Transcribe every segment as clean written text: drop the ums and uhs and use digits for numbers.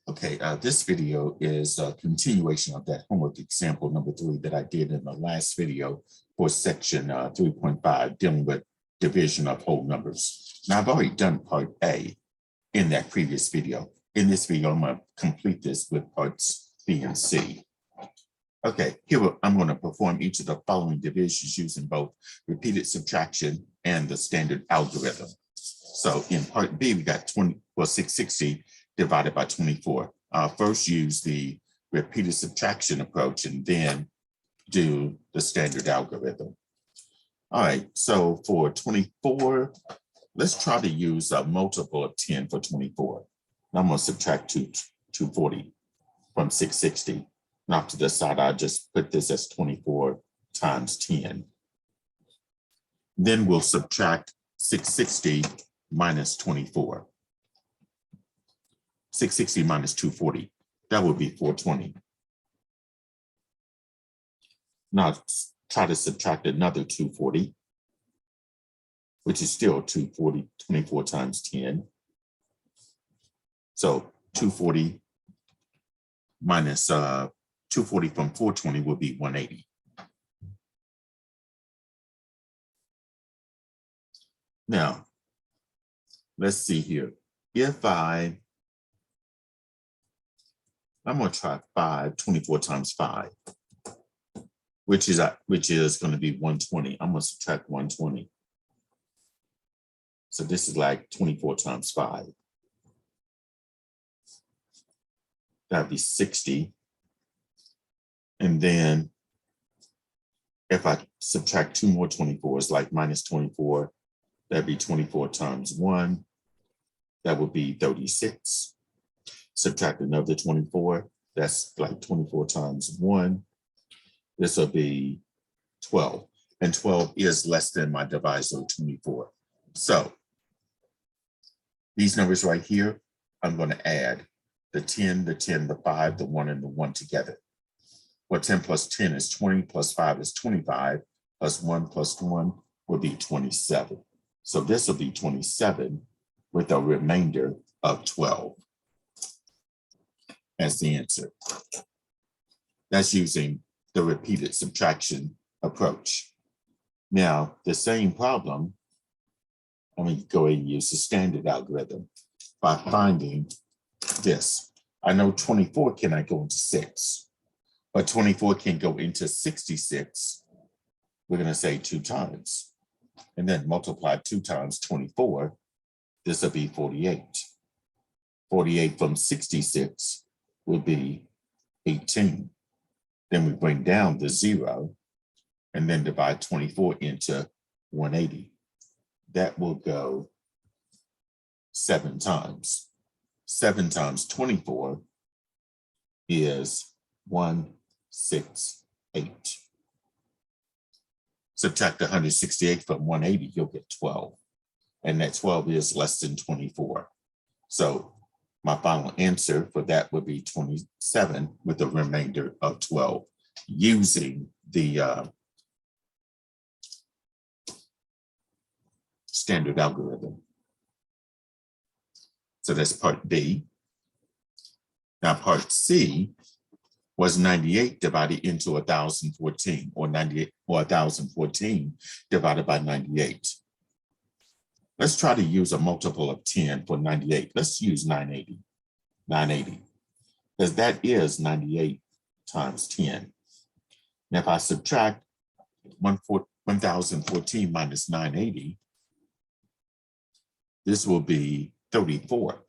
Okay, this video is a continuation of that homework example number 3 that I did in the last video for section 3.5 dealing with division of whole numbers. Now I've already done part A in that previous video. In this video, I'm going to complete this with parts B and C. Okay, here I'm going to perform each of the following divisions using both repeated subtraction and the standard algorithm. So in part B, we got 660 divided by 24. I'll first use the repeated subtraction approach and then do the standard algorithm. All right, so for 24, let's try to use a multiple of 10 for 24. I'm going to subtract 240 from 660. Now to the side, I'll just put this as 24 times 10. Then we'll subtract 660 minus 24. 660 minus 240, that would be 420. Now try to subtract another 240, which is still 240, 24 times 10. So 240 minus 240 from 420 will be 180. Now, let's see here. If I'm going to try 24 times 5, which is going to be 120. I'm going to subtract 120. So this is like 24 times 5. That'd be 60. And then if I subtract 2 more 24s, like minus 24, that'd be 24 times 1. That would be 36. Subtract another 24, that's like 24 times 1. This will be 12, and 12 is less than my divisor 24. So these numbers right here, I'm going to add the 10, the 10, the 5, the 1, and the 1 together. Well, 10 plus 10 is 20, plus 5 is 25, plus 1 plus 1 will be 27. So this will be 27 with a remainder of 12. As the answer. That's using the repeated subtraction approach. Now, the same problem, I'm going to go ahead and use the standard algorithm by finding this. I know 24 cannot go into 6, but 24 can go into 66. We're going to say 2 times, and then multiply 2 times 24. This will be 48. 48 from 66 will be 18. Then we bring down the 0 and then divide 24 into 180. That will go 7 times. 7 times 24 is 168. Subtract 168 from 180, you'll get 12. And that 12 is less than 24. So my final answer for that would be 27 with a remainder of 12 using the standard algorithm. So that's part B. Now part C was 98 divided into 1,014, or 98 or 1,014 divided by 98. Let's try to use a multiple of 10 for 98. Let's use 980. 980, because that is 98 times 10. Now, if I subtract 1,014 minus 980, this will be 34.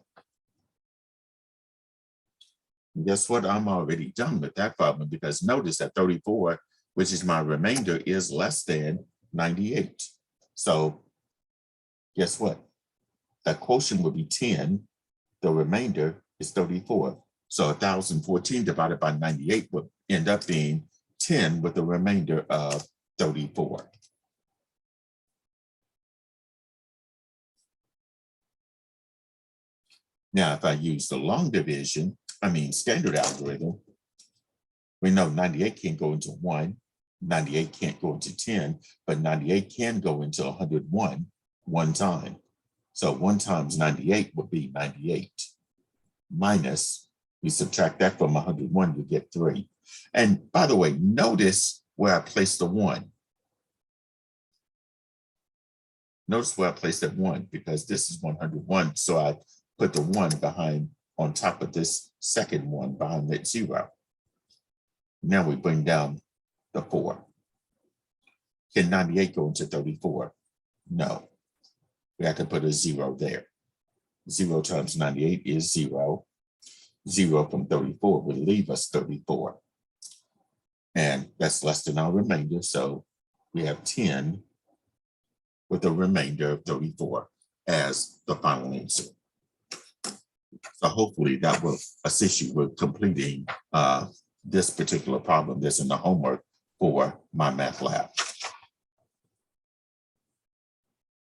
And guess what? I'm already done with that problem, because notice that 34, which is my remainder, is less than 98. So guess what? That quotient will be 10. The remainder is 34. So 1,014 divided by 98 would end up being 10 with a remainder of 34. Now, if I use the long division, standard algorithm, we know 98 can't go into 1, 98 can't go into 10, but 98 can go into 101 one time. So 1 times 98 would be 98 minus You subtract that from 101, you get 3. And by the way, notice where I placed the 1. Notice where I placed that 1, because this is 101. So I put the 1 behind, on top of this second 1 behind that 0. Now we bring down the 4. Can 98 go into 34? No. We have to put a 0 there. 0 times 98 is 0. 0 from 34 will leave us 34. And that's less than our remainder. So we have 10 with a remainder of 34 as the final answer. So hopefully that will assist you with completing this particular problem that's in the homework for My Math Lab.